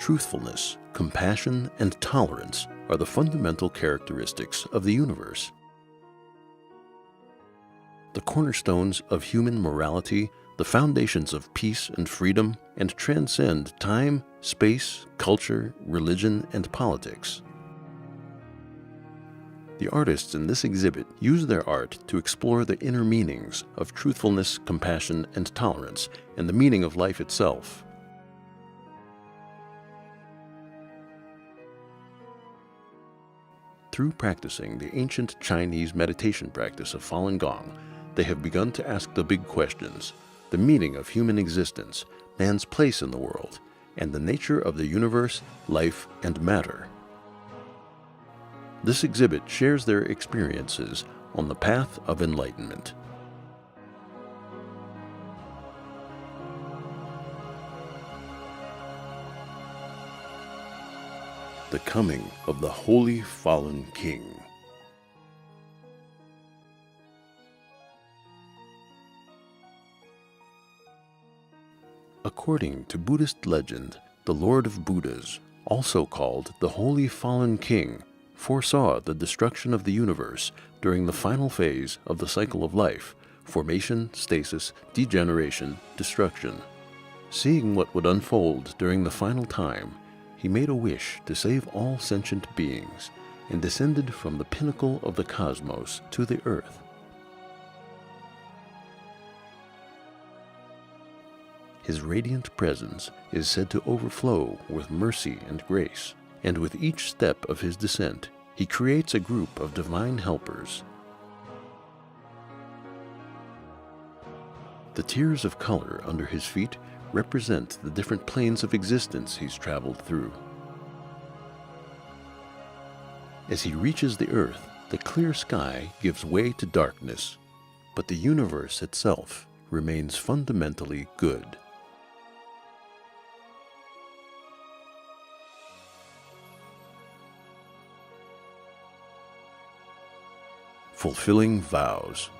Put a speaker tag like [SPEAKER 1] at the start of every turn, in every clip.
[SPEAKER 1] Truthfulness, compassion, and tolerance are the fundamental characteristics of the universe. The cornerstones of human morality, the foundations of peace and freedom, and transcend time, space, culture, religion, and politics. The artists in this exhibit use their art to explore the inner meanings of truthfulness, compassion, and tolerance, and the meaning of life itself. Through practicing the ancient Chinese meditation practice of Falun Gong, they have begun to ask the big questions: the meaning of human existence, man's place in the world, and the nature of the universe, life, and matter. This exhibit shares their experiences on the path of enlightenment. The coming of the Holy Falun King. According to Buddhist legend, the Lord of Buddhas, also called the Holy Falun King, foresaw the destruction of the universe during the final phase of the cycle of life: formation, stasis, degeneration, destruction. Seeing what would unfold during the final time, he made a wish to save all sentient beings and descended from the pinnacle of the cosmos to the earth. His radiant presence is said to overflow with mercy and grace, and with each step of his descent, he creates a group of divine helpers. The tiers of color under his feet represent the different planes of existence he's traveled through. As he reaches the earth, the clear sky gives way to darkness, but the universe itself remains fundamentally good. Fulfilling vows.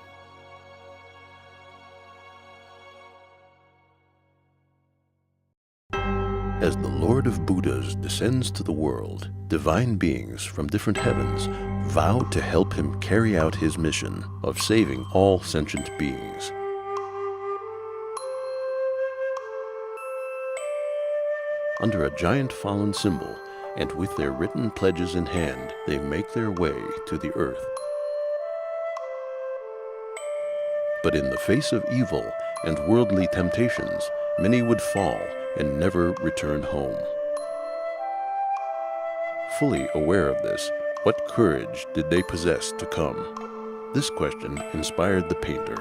[SPEAKER 1] As the Lord of Buddhas descends to the world, divine beings from different heavens vow to help him carry out his mission of saving all sentient beings. Under a giant Falun symbol, and with their written pledges in hand, they make their way to the earth. But in the face of evil and worldly temptations, many would fall and never return home. Fully aware of this, what courage did they possess to come? This question inspired the painter.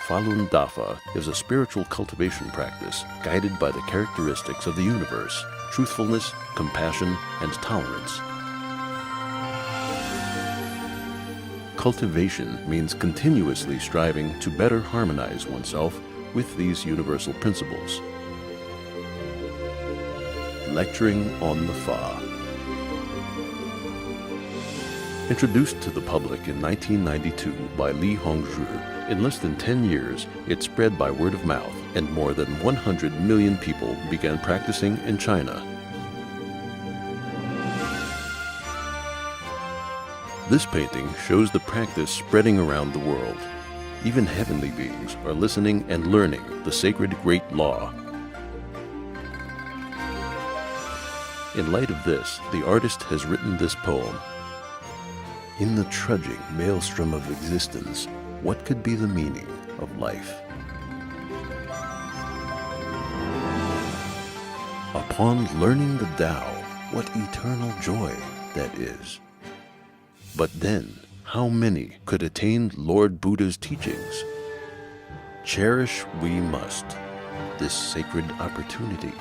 [SPEAKER 1] Falun Dafa is a spiritual cultivation practice guided by the characteristics of the universe: truthfulness, compassion, and tolerance. Cultivation means continuously striving to better harmonize oneself with these universal principles. Lecturing on the Fa. Introduced to the public in 1992 by Li Hongzhi, in less than 10 years, it spread by word of mouth, and more than 100 million people began practicing in China. This painting shows the practice spreading around the world. Even heavenly beings are listening and learning the sacred Great Law. In light of this, the artist has written this poem. In the trudging maelstrom of existence, what could be the meaning of life? Upon learning the Tao, what eternal joy that is. But then, how many could attain Lord Buddha's teachings? Cherish we must this sacred opportunity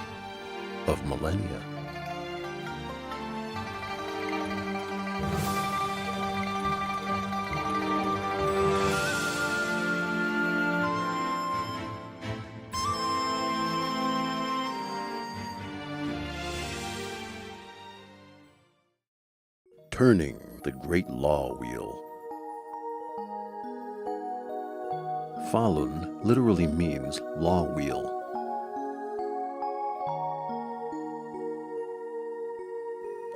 [SPEAKER 1] of millennia. turning the great law wheel. Falun literally means law wheel.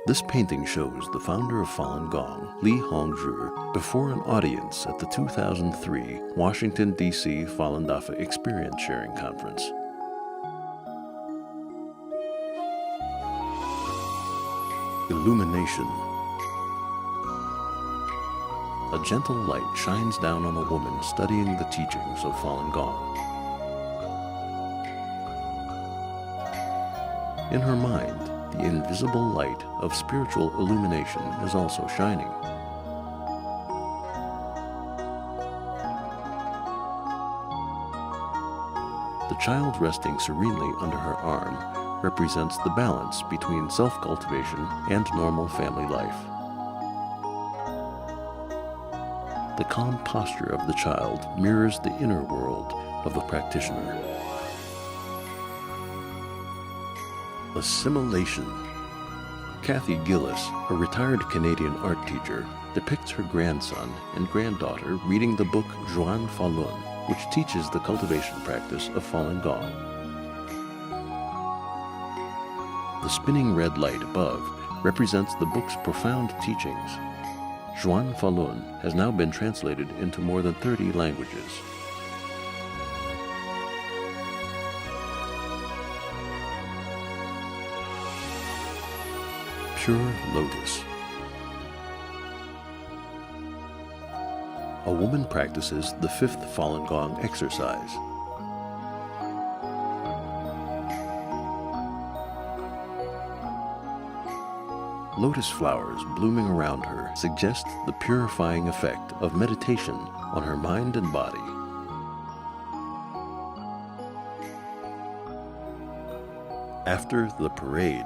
[SPEAKER 1] This painting shows the founder of Falun Gong, Li Hongzhi, before an audience at the 2003 Washington, D.C. Falun Dafa Experience Sharing Conference. Illumination. A gentle light shines down on a woman studying the teachings of Falun Gong. In her mind, the invisible light of spiritual illumination is also shining. The child resting serenely under her arm represents the balance between self-cultivation and normal family life. The calm posture of the child mirrors the inner world of the practitioner. Assimilation. Kathy Gillis, a retired Canadian art teacher, depicts her grandson and granddaughter reading the book Zhuan Falun, which teaches the cultivation practice of Falun Gong. The spinning red light above represents the book's profound teachings. Zhuan Falun has now been translated into more than 30 languages. Pure lotus. A woman practices the 5th Falun Gong exercise. Lotus flowers blooming around her suggest the purifying effect of meditation on her mind and body. After the parade.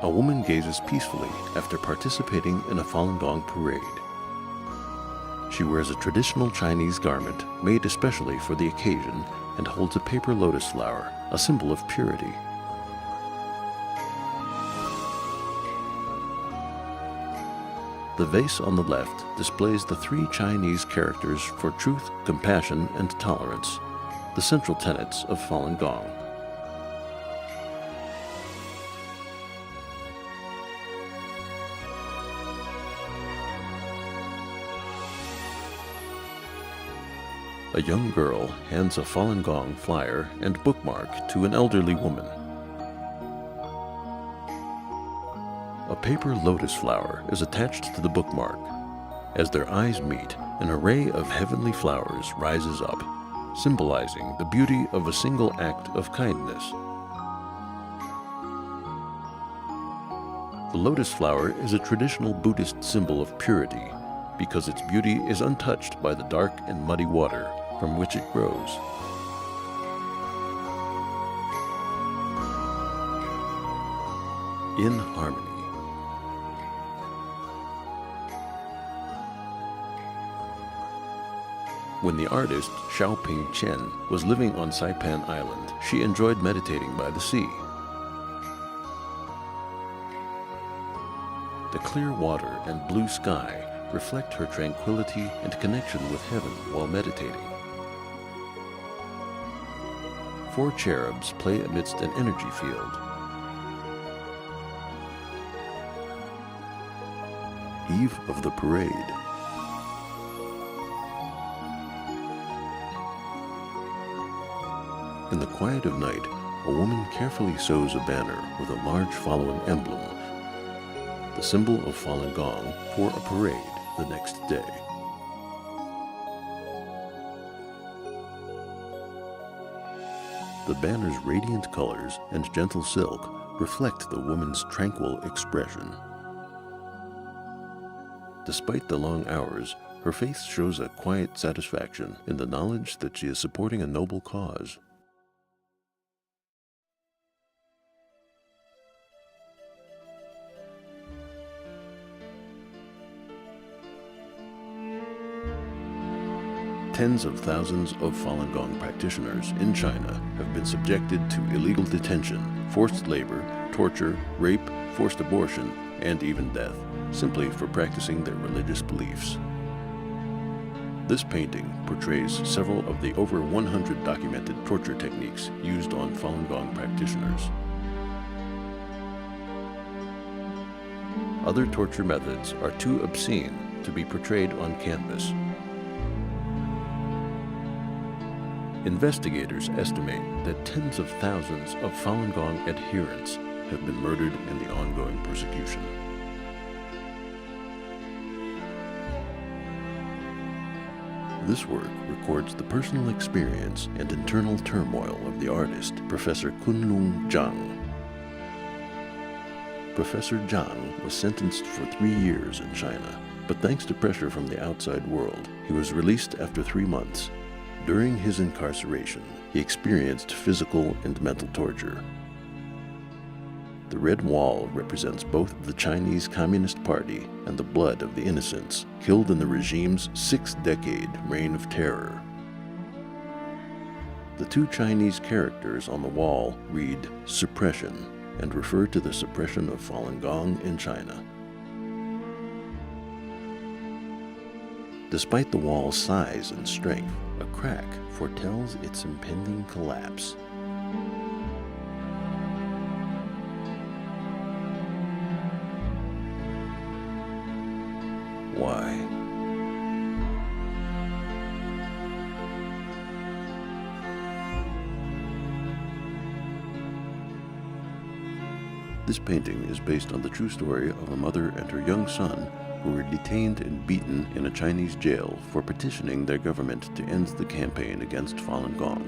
[SPEAKER 1] A woman gazes peacefully after participating in a Falun Gong parade. She wears a traditional Chinese garment made especially for the occasion and holds a paper lotus flower, a symbol of purity. The vase on the left displays the 3 Chinese characters for truth, compassion, and tolerance, the central tenets of Falun Gong. A young girl hands a Falun Gong flyer and bookmark to an elderly woman. A paper lotus flower is attached to the bookmark. As their eyes meet, an array of heavenly flowers rises up, symbolizing the beauty of a single act of kindness. The lotus flower is a traditional Buddhist symbol of purity because its beauty is untouched by the dark and muddy water from which it grows. In harmony. When the artist Xiaoping Chen was living on Saipan Island, she enjoyed meditating by the sea. The clear water and blue sky reflect her tranquility and connection with heaven while meditating. 4 cherubs play amidst an energy field. Eve of the parade. In the quiet of night, a woman carefully sews a banner with a large Falun emblem, the symbol of Falun Gong, for a parade the next day. The banner's radiant colors and gentle silk reflect the woman's tranquil expression. Despite the long hours, her face shows a quiet satisfaction in the knowledge that she is supporting a noble cause. Tens of thousands of Falun Gong practitioners in China have been subjected to illegal detention, forced labor, torture, rape, forced abortion, and even death, simply for practicing their religious beliefs. This painting portrays several of the over 100 documented torture techniques used on Falun Gong practitioners. Other torture methods are too obscene to be portrayed on canvas. Investigators estimate that tens of thousands of Falun Gong adherents have been murdered in the ongoing persecution. This work records the personal experience and internal turmoil of the artist, Professor Kunlun Zhang. Professor Zhang was sentenced for 3 years in China, but thanks to pressure from the outside world, he was released after 3 months. During his incarceration, he experienced physical and mental torture. The red wall represents both the Chinese Communist Party and the blood of the innocents killed in the regime's 6-decade reign of terror. The 2 Chinese characters on the wall read "suppression" and refer to the suppression of Falun Gong in China. Despite the wall's size and strength, a crack foretells its impending collapse. Why? This painting is based on the true story of a mother and her young son who were detained and beaten in a Chinese jail for petitioning their government to end the campaign against Falun Gong.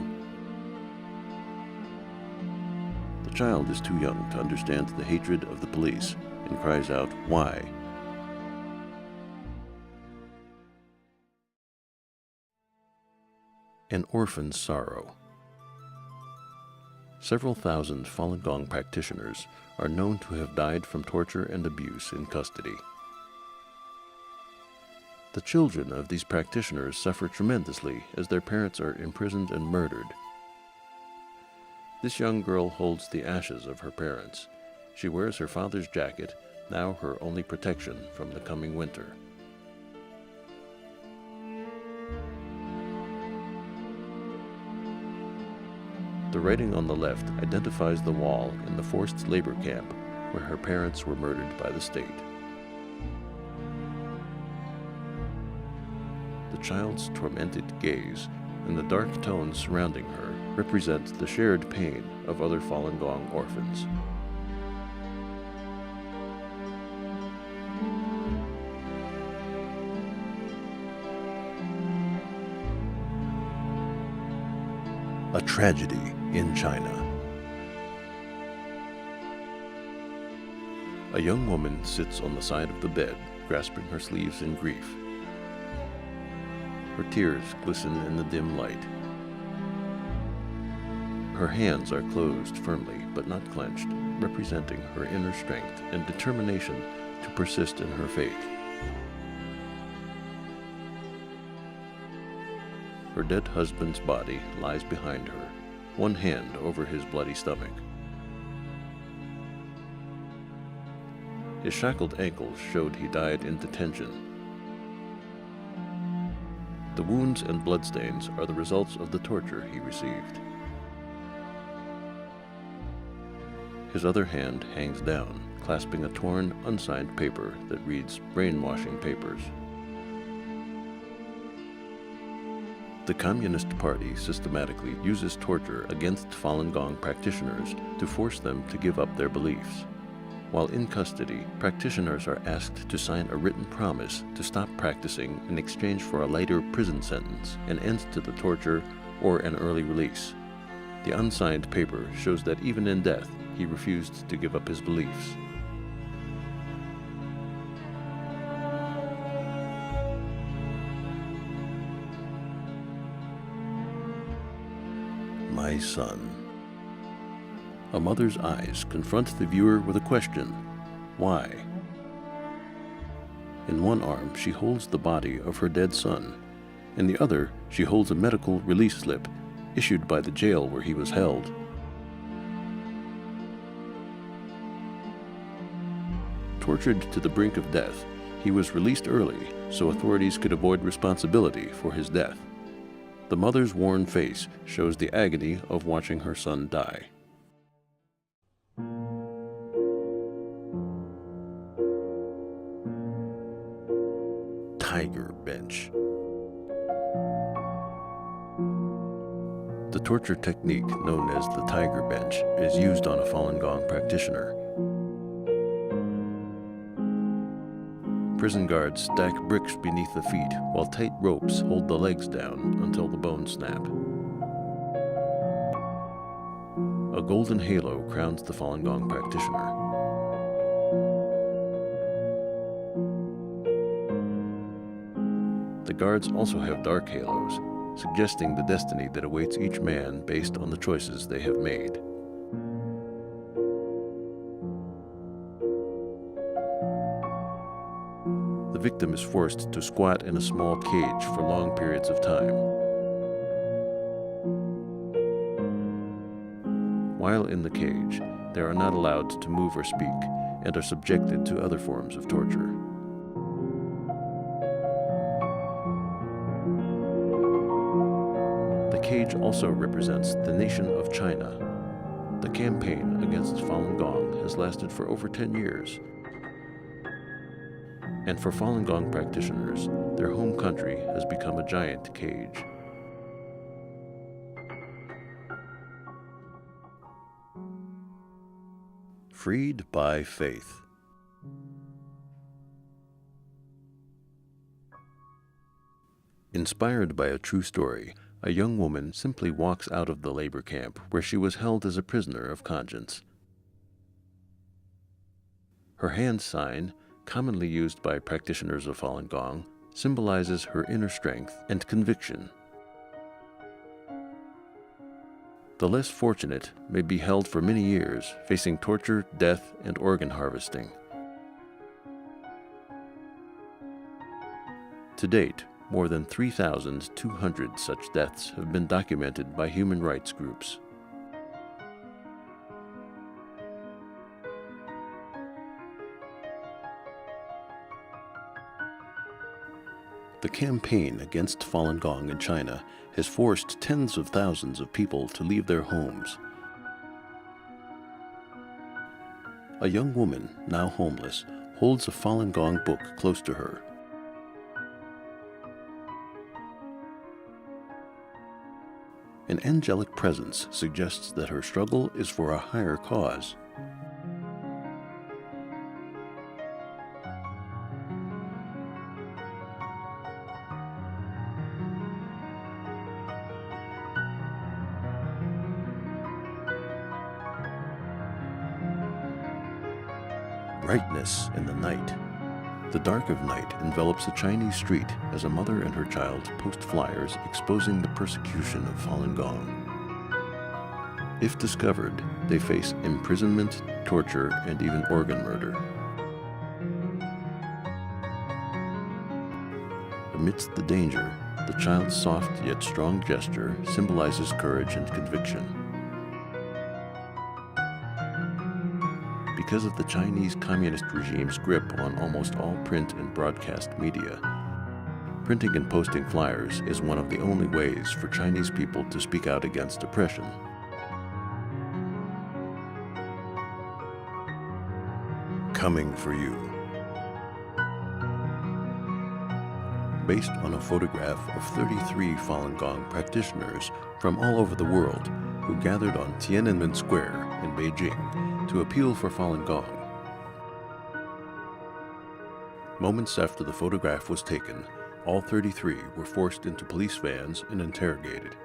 [SPEAKER 1] The child is too young to understand the hatred of the police and cries out, "Why?" An orphan's sorrow. Several thousand Falun Gong practitioners are known to have died from torture and abuse in custody. The children of these practitioners suffer tremendously as their parents are imprisoned and murdered. This young girl holds the ashes of her parents. She wears her father's jacket, now her only protection from the coming winter. The writing on the left identifies the wall in the forced labor camp where her parents were murdered by the state. The child's tormented gaze and the dark tones surrounding her represent the shared pain of other Falun Gong orphans. A tragedy in China. A young woman sits on the side of the bed, grasping her sleeves in grief. Her tears glisten in the dim light. Her hands are closed firmly but not clenched, representing her inner strength and determination to persist in her faith. Her dead husband's body lies behind her, one hand over his bloody stomach. His shackled ankles showed he died in detention. The wounds and bloodstains are the results of the torture he received. His other hand hangs down, clasping a torn, unsigned paper that reads "Brainwashing Papers." The Communist Party systematically uses torture against Falun Gong practitioners to force them to give up their beliefs. While in custody, practitioners are asked to sign a written promise to stop practicing in exchange for a lighter prison sentence, an end to the torture, or an early release. The unsigned paper shows that even in death, he refused to give up his beliefs. My son. A mother's eyes confront the viewer with a question: why? In one arm, she holds the body of her dead son. In the other, she holds a medical release slip issued by the jail where he was held. Tortured to the brink of death, he was released early so authorities could avoid responsibility for his death. The mother's worn face shows the agony of watching her son die. Tiger bench. The torture technique known as the tiger bench is used on a Falun Gong practitioner. Prison guards stack bricks beneath the feet while tight ropes hold the legs down until the bones snap. A golden halo crowns the Falun Gong practitioner. The guards also have dark halos, suggesting the destiny that awaits each man based on the choices they have made. The victim is forced to squat in a small cage for long periods of time. While in the cage, they are not allowed to move or speak and are subjected to other forms of torture. The cage also represents the nation of China. The campaign against Falun Gong has lasted for over 10 years. And for Falun Gong practitioners, their home country has become a giant cage. Freed by faith. Inspired by a true story, a young woman simply walks out of the labor camp where she was held as a prisoner of conscience. Her hand sign, commonly used by practitioners of Falun Gong, symbolizes her inner strength and conviction. The less fortunate may be held for many years, facing torture, death, and organ harvesting. To date, more than 3,200 such deaths have been documented by human rights groups. The campaign against Falun Gong in China has forced tens of thousands of people to leave their homes. A young woman, now homeless, holds a Falun Gong book close to her. An angelic presence suggests that her struggle is for a higher cause. Brightness in the night. The dark of night envelops a Chinese street as a mother and her child post flyers exposing the persecution of Falun Gong. If discovered, they face imprisonment, torture, and even organ murder. Amidst the danger, the child's soft yet strong gesture symbolizes courage and conviction. Because of the Chinese Communist regime's grip on almost all print and broadcast media, printing and posting flyers is one of the only ways for Chinese people to speak out against oppression. Coming for you. Based on a photograph of 33 Falun Gong practitioners from all over the world who gathered on Tiananmen Square in Beijing to appeal for Falun Gong. Moments after the photograph was taken, all 33 were forced into police vans and interrogated.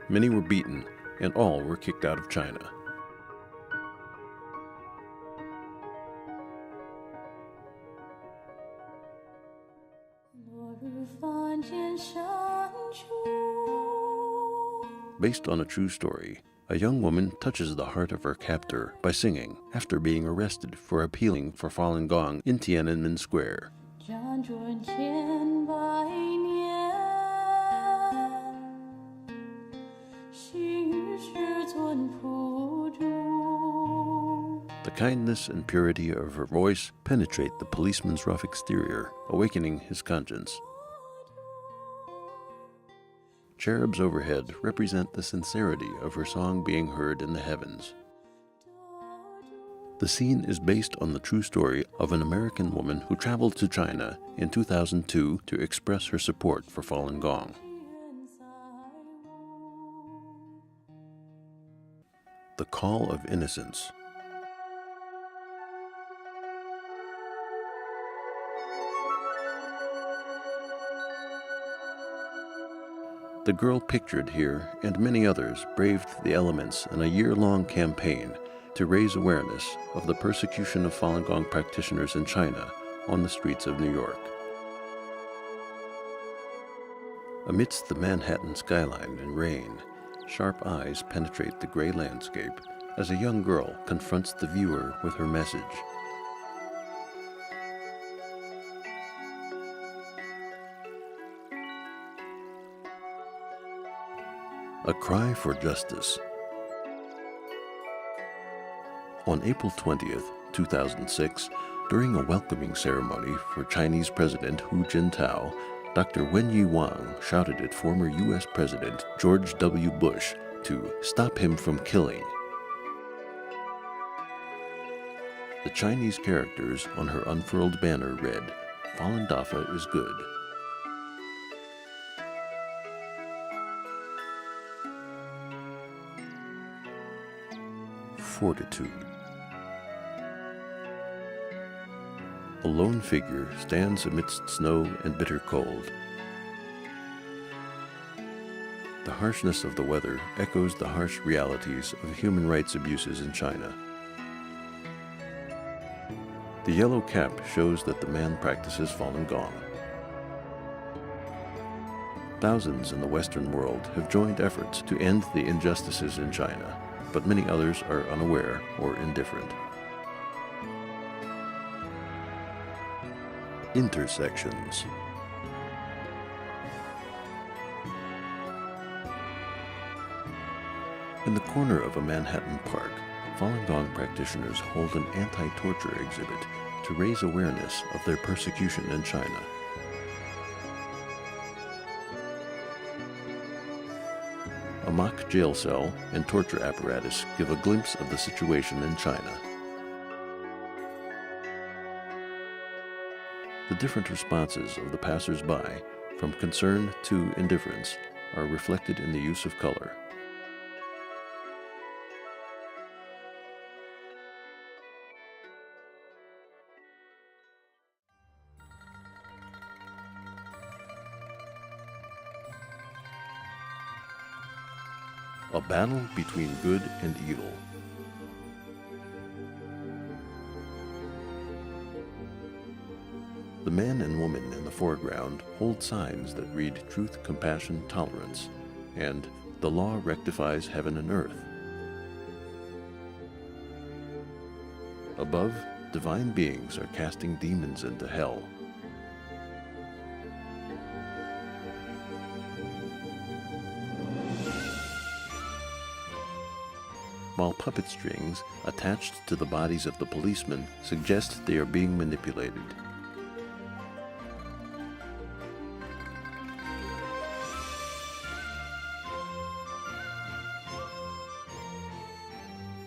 [SPEAKER 1] Many were beaten, and all were kicked out of China. Based on a true story, a young woman touches the heart of her captor by singing after being arrested for appealing for Falun Gong in Tiananmen Square. The The kindness and purity of her voice penetrate the policeman's rough exterior, awakening his conscience. Cherubs overhead represent the sincerity of her song being heard in the heavens. The scene is based on the true story of an American woman who traveled to China in 2002 to express her support for Falun Gong. The Call of Innocence. The girl pictured here and many others braved the elements in a year-long campaign to raise awareness of the persecution of Falun Gong practitioners in China on the streets of New York. Amidst the Manhattan skyline and rain, sharp eyes penetrate the gray landscape as a young girl confronts the viewer with her message. A Cry for Justice. On April 20th, 2006, during a welcoming ceremony for Chinese President Hu Jintao, Dr. Wenyi Wang shouted at former U.S. President George W. Bush to stop him from killing. The Chinese characters on her unfurled banner read, "Falun Dafa is good." Fortitude. A lone figure stands amidst snow and bitter cold. The harshness of the weather echoes the harsh realities of human rights abuses in China. The yellow cap shows that the man practices Falun Gong. Thousands in the Western world have joined efforts to end the injustices in China, but many others are unaware or indifferent. Intersections. In the corner of a Manhattan park, Falun Gong practitioners hold an anti-torture exhibit to raise awareness of their persecution in China. A mock jail cell and torture apparatus give a glimpse of the situation in China. The different responses of the passers-by, from concern to indifference, are reflected in the use of color. A battle between good and evil. The man and woman in the foreground hold signs that read "Truth, Compassion, Tolerance," and "The law rectifies heaven and earth." Above, divine beings are casting demons into hell. While puppet strings attached to the bodies of the policemen suggest they are being manipulated.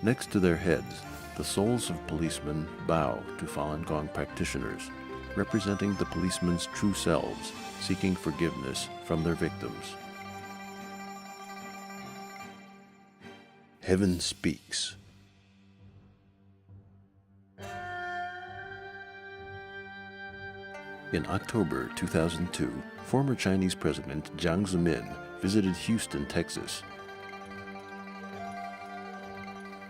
[SPEAKER 1] Next to their heads, the souls of policemen bow to Falun Gong practitioners, representing the policemen's true selves, seeking forgiveness from their victims. Heaven Speaks. In October 2002, former Chinese President Jiang Zemin visited Houston, Texas.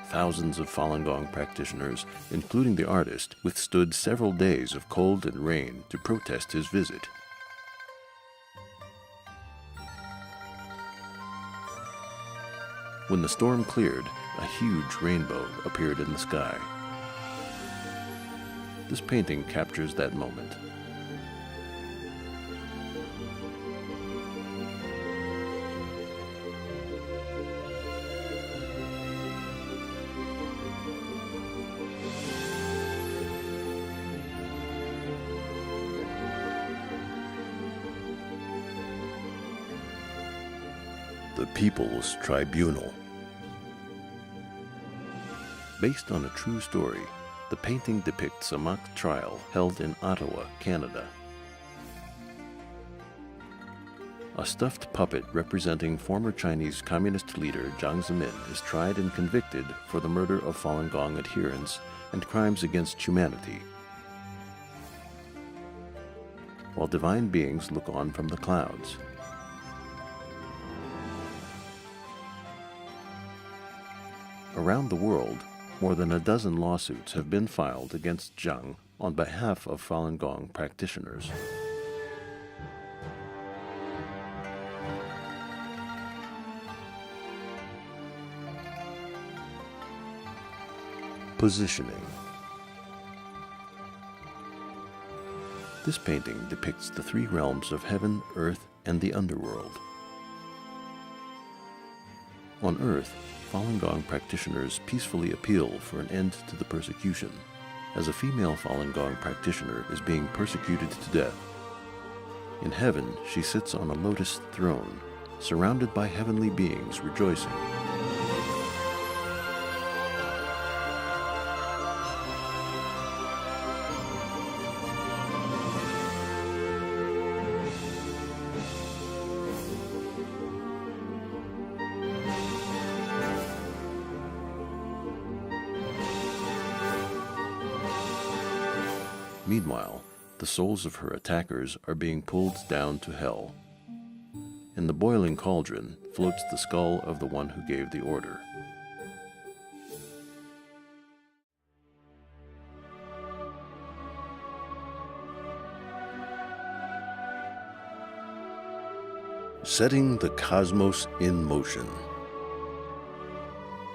[SPEAKER 1] Thousands of Falun Gong practitioners, including the artist, withstood several days of cold and rain to protest his visit. When the storm cleared, a huge rainbow appeared in the sky. This painting captures that moment. The People's Tribunal. Based on a true story, the painting depicts a mock trial held in Ottawa, Canada. A stuffed puppet representing former Chinese Communist leader Jiang Zemin is tried and convicted for the murder of Falun Gong adherents and crimes against humanity, while divine beings look on from the clouds. Around the world, more than a dozen lawsuits have been filed against Jiang on behalf of Falun Gong practitioners. Positioning. This painting depicts the three realms of heaven, earth, and the underworld. On earth, Falun Gong practitioners peacefully appeal for an end to the persecution, as a female Falun Gong practitioner is being persecuted to death. In heaven, she sits on a lotus throne, surrounded by heavenly beings rejoicing. Meanwhile, the souls of her attackers are being pulled down to hell. In the boiling cauldron floats the skull of the one who gave the order. Setting the cosmos in motion.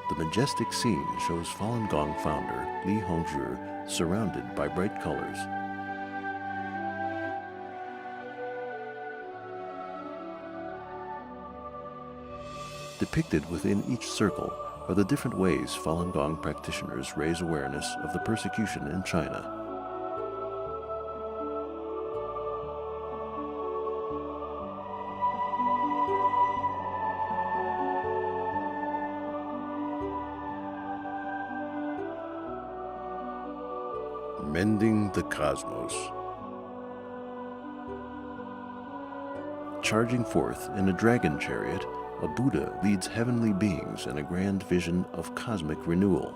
[SPEAKER 1] The majestic scene shows Falun Gong founder Li Hongzhi surrounded by bright colors. Depicted within each circle are the different ways Falun Gong practitioners raise awareness of the persecution in China. Mending the cosmos. Charging forth in a dragon chariot, a Buddha leads heavenly beings in a grand vision of cosmic renewal.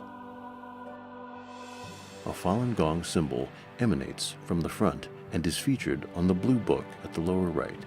[SPEAKER 1] A Falun Gong symbol emanates from the front and is featured on the blue book at the lower right.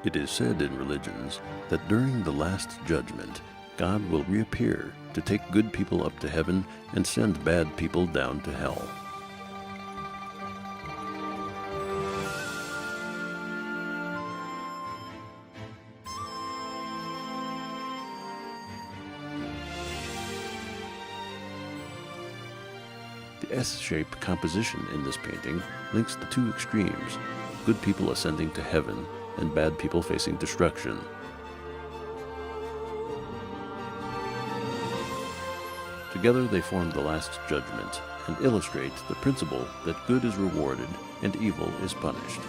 [SPEAKER 1] It is said in religions that during the Last Judgment, God will reappear to take good people up to heaven and send bad people down to hell. The S-shaped composition in this painting links the two extremes, good people ascending to heaven and bad people facing destruction. Together they form the Last Judgment and illustrate the principle that good is rewarded and evil is punished.